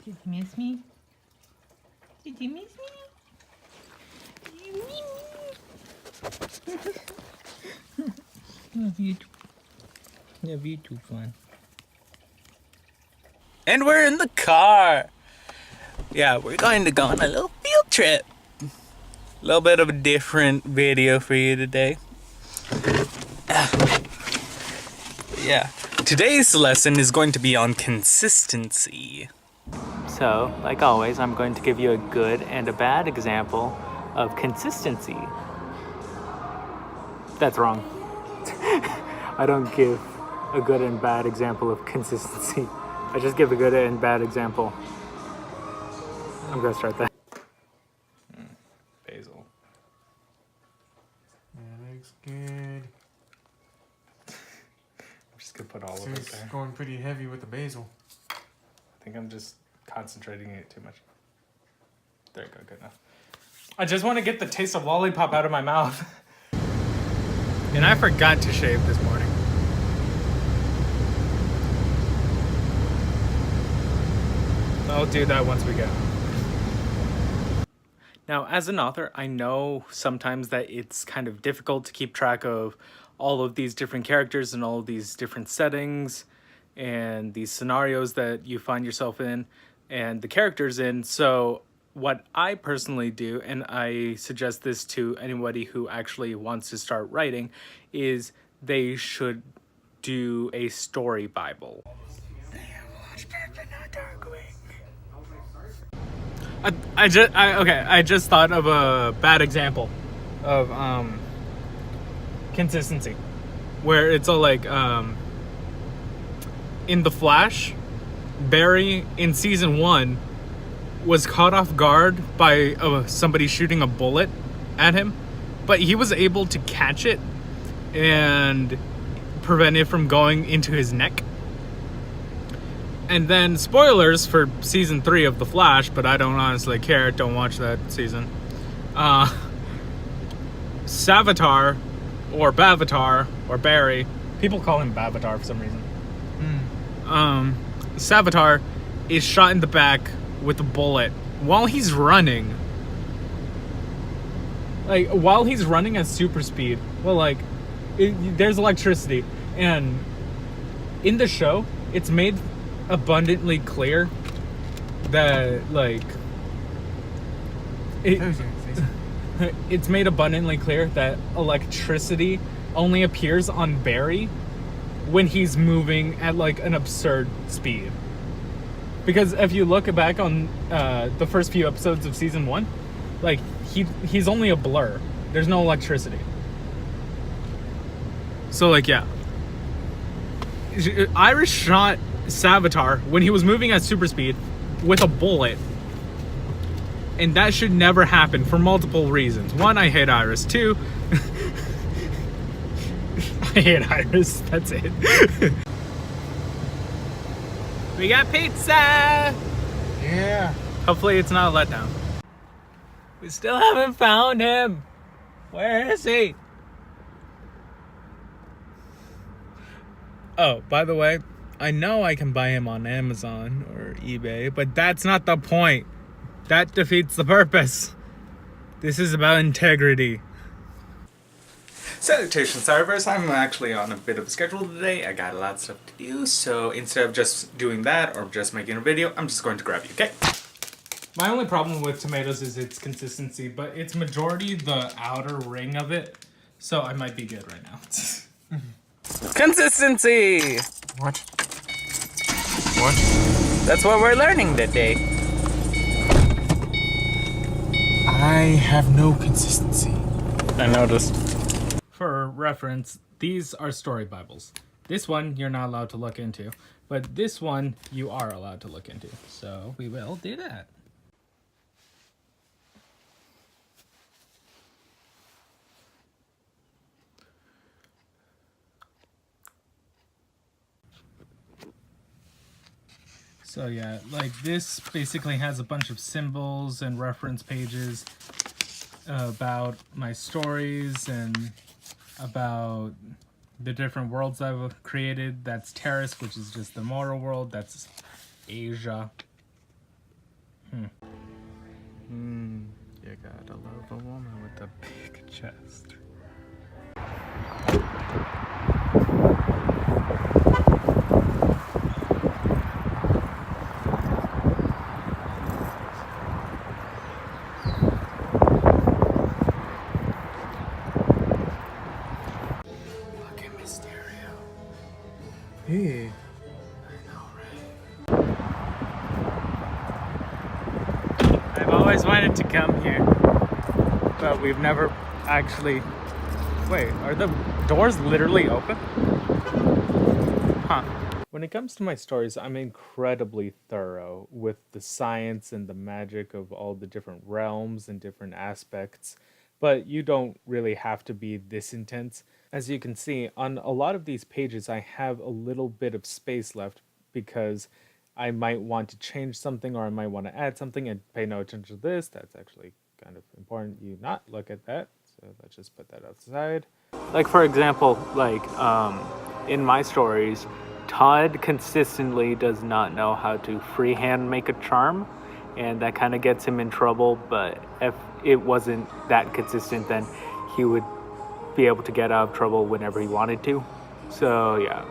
Did you miss me? Did you miss me? Did you miss me? Love you too. Love you too, fun. And we're in the car. Yeah, we're going to go on a little field trip. A little bit of a different video for you today. Yeah, today's lesson is going to be on consistency. So, like always, I'm going to give you a good and a bad example of consistency. That's wrong. I don't give a good and bad example of consistency. I just give a good and bad example. I'm gonna start that. Basil. That looks good. I'm just gonna put all So of it it's there. going pretty heavy with the basil. I think I'm just concentrating it too much. There you go, good enough. I just want to get the taste of lollipop out of my mouth. And I forgot to shave this morning. I'll do that once we get home. Now, as an author, I know sometimes that it's kind of difficult to keep track of all of these different characters and all of these different settings and these scenarios that you find yourself in and the characters in. So what I personally do, and I suggest this to anybody who actually wants to start writing, is they should do a story Bible. I just thought of a bad example of consistency, where it's all like in The Flash, Barry in season 1 was caught off guard by somebody shooting a bullet at him, but he was able to catch it and prevent it from going into his neck. And then, spoilers for season 3 of The Flash, but I don't honestly care, don't watch that season. Savitar, or Bavatar, or Barry, people call him Bavatar for some reason. Savitar is shot in the back with a bullet while he's running. Like, while he's running at super speed. Well, like, there's electricity. And in the show, it's made abundantly clear that, like, it's made abundantly clear that electricity only appears on Barry when he's moving at, like, an absurd speed. Because if you look back on the first few episodes of season 1, like, he's only a blur. There's no electricity. So, like, yeah. Iris shot Savitar when he was moving at super speed with a bullet. And that should never happen for multiple reasons. 1, I hate Iris. 2, I hate Iris. That's it. We got pizza! Yeah. Hopefully it's not a letdown. We still haven't found him. Where is he? Oh, by the way, I know I can buy him on Amazon or eBay, but that's not the point. That defeats the purpose. This is about integrity. Salutations, SireVerse. I'm actually on a bit of a schedule today. I got a lot of stuff to do, so instead of just doing that or just making a video, I'm just going to grab you, okay? My only problem with tomatoes is its consistency, but it's majority the outer ring of it, so I might be good right now. Consistency! What? What? That's what we're learning today. I have no consistency. I noticed. For reference, these are story Bibles. This one you're not allowed to look into, but this one you are allowed to look into. So we will do that. So yeah, like this basically has a bunch of symbols and reference pages about my stories and about the different worlds I've created. That's Terrace, which is just the mortal world. That's Asia. You gotta love a woman with a big chest. Look at Mysterio. Hey. I've always wanted to come here, but we've never actually... Wait, are the doors literally open? Huh. When it comes to my stories, I'm incredibly thorough with the science and the magic of all the different realms and different aspects, but you don't really have to be this intense. As you can see, on a lot of these pages, I have a little bit of space left because I might want to change something or I might want to add something and pay no attention to this. That's actually kind of important you not look at that. So let's just put that outside. Like, for example, in my stories, Todd consistently does not know how to freehand make a charm, and that kind of gets him in trouble. But if it wasn't that consistent, then he would be able to get out of trouble whenever he wanted to. So yeah,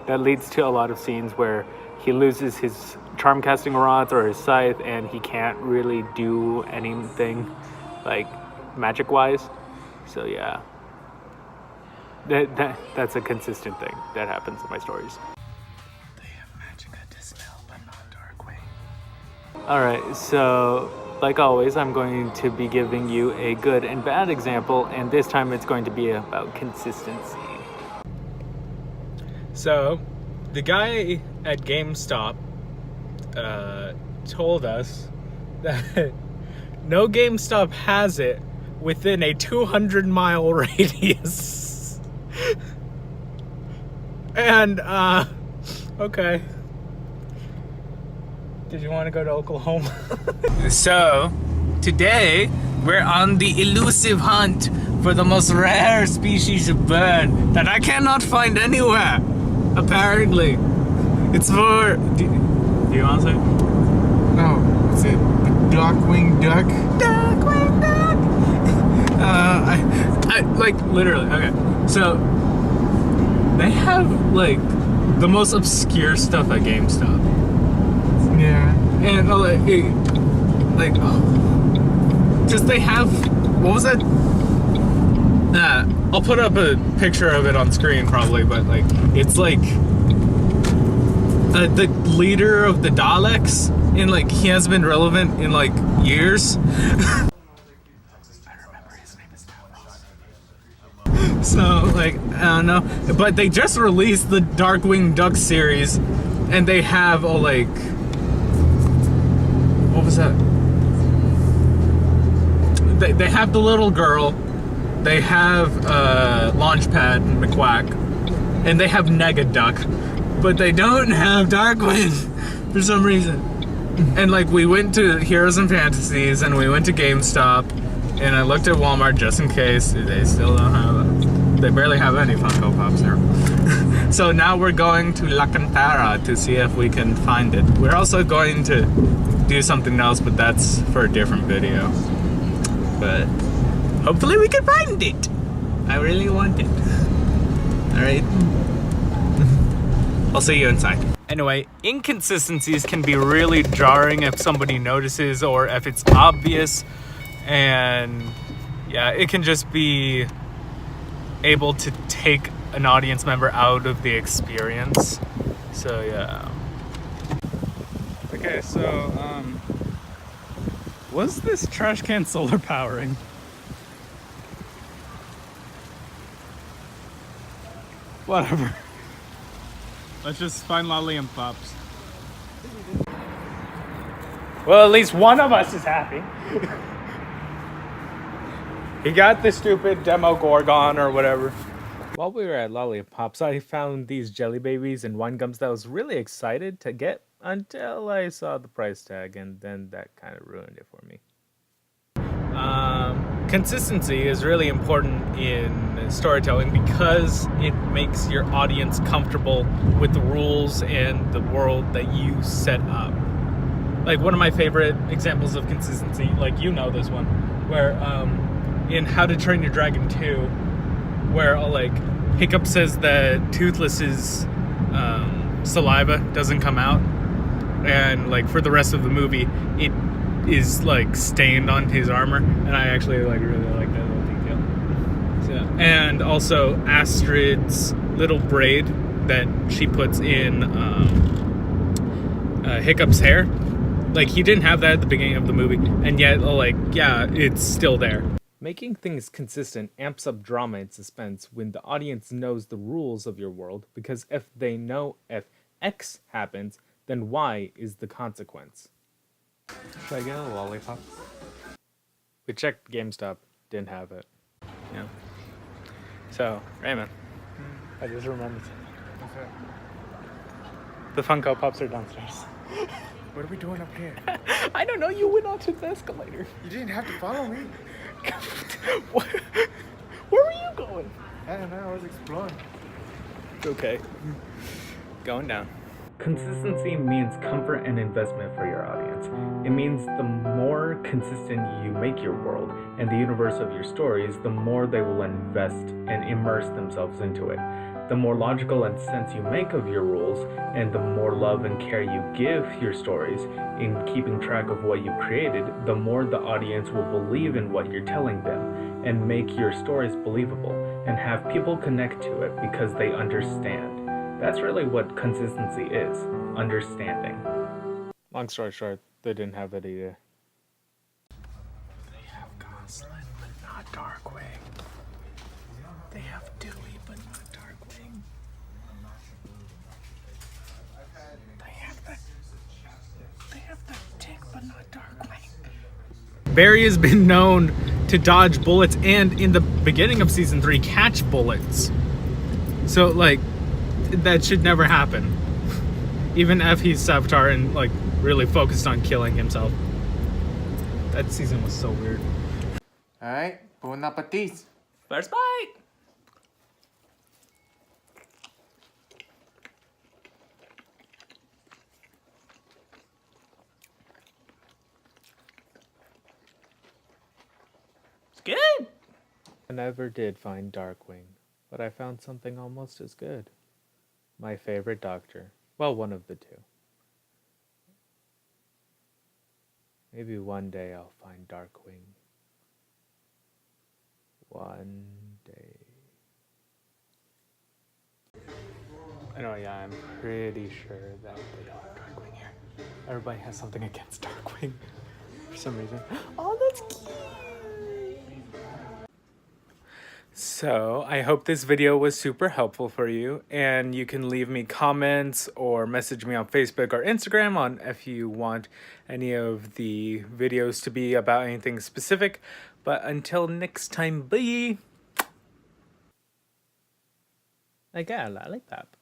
that leads to a lot of scenes where he loses his charm casting rod or his scythe, and he can't really do anything like magic wise. So yeah, that's a consistent thing that happens in my stories. They have Magica Dispel, but not Darkwing. Alright, so like always, I'm going to be giving you a good and bad example, and this time it's going to be about consistency. So, the guy at GameStop told us that no GameStop has it within a 200-mile radius. And, okay. Did you want to go to Oklahoma? So, today, we're on the elusive hunt for the most rare species of bird that I cannot find anywhere, apparently. It's for... Do you want to say? No, is it the Darkwing Duck? Darkwing Duck! I like, literally, okay. So, they have, like, the most obscure stuff at GameStop. Yeah. And, just they have, what was that? I'll put up a picture of it on screen probably, but, like, it's, like, the leader of the Daleks, and, like, he has been relevant in, like, years. So, like, I don't know. But they just released the Darkwing Duck series, and they have a, like... What was that? They have the little girl, they have Launchpad McQuack, and they have Negaduck, but they don't have Darkwing for some reason. And, like, we went to Heroes and Fantasies, and we went to GameStop, and I looked at Walmart just in case. They still don't have it. They barely have any Funko Pops there. So now we're going to La Cantera to see if we can find it. We're also going to do something else, but that's for a different video. But hopefully we can find it. I really want it. Alright. I'll see you inside. Anyway, inconsistencies can be really jarring if somebody notices or if it's obvious. And yeah, it can just be able to take an audience member out of the experience. So yeah. Okay, so was this trash can solar powering? Whatever. Let's just find Lolly and Pops. Well, at least one of us is happy. He got the stupid demo Gorgon or whatever. While we were at Lollipops, I found these Jelly Babies and wine gums that I was really excited to get until I saw the price tag, and then that kind of ruined it for me. Consistency is really important in storytelling because it makes your audience comfortable with the rules and the world that you set up. like one of my favorite examples of consistency, like you know this one, where in How to Train Your Dragon 2, where like Hiccup says that Toothless's saliva doesn't come out, and like for the rest of the movie it is like stained on his armor, and I actually like really like that little detail. So, and also Astrid's little braid that she puts in Hiccup's hair, like he didn't have that at the beginning of the movie, and yet like yeah, it's still there. Making things consistent amps up drama and suspense when the audience knows the rules of your world, because if they know if X happens, then Y is the consequence. Should I get a lollipop? We checked GameStop, didn't have it. Yeah. So, Raymond, I just remembered something. What's that? The Funko Pops are downstairs. What are we doing up here? I don't know, you went onto the escalator. You didn't have to follow me. Where were you going? I don't know, I was exploring. Okay. Going down. Consistency means comfort and investment for your audience. It means the more consistent you make your world and the universe of your stories, the more they will invest and immerse themselves into it. The more logical and sense you make of your rules, and the more love and care you give your stories in keeping track of what you created, the more the audience will believe in what you're telling them and make your stories believable and have people connect to it because they understand. That's really what consistency is, understanding. Long story short, they didn't have that either. They have Gosling, but not Darkwing. They have Dewey, but not Darkwing. They have the Tick, but not Darkwing. Barry has been known to dodge bullets and, in the beginning of season 3, catch bullets. So, like, that should never happen. Even if he's Savitar and like really focused on killing himself. That season was so weird. Alright, bon appetit. First bite! It's good! I never did find Darkwing, but I found something almost as good. My favorite doctor. Well, one of the two. Maybe one day I'll find Darkwing. One day. I know, yeah, I'm pretty sure that they don't have Darkwing here. Everybody has something against Darkwing for some reason. Oh, that's cute! So, I hope this video was super helpful for you, and you can leave me comments or message me on Facebook or Instagram on if you want any of the videos to be about anything specific. But until next time, bye! I got a lollipop.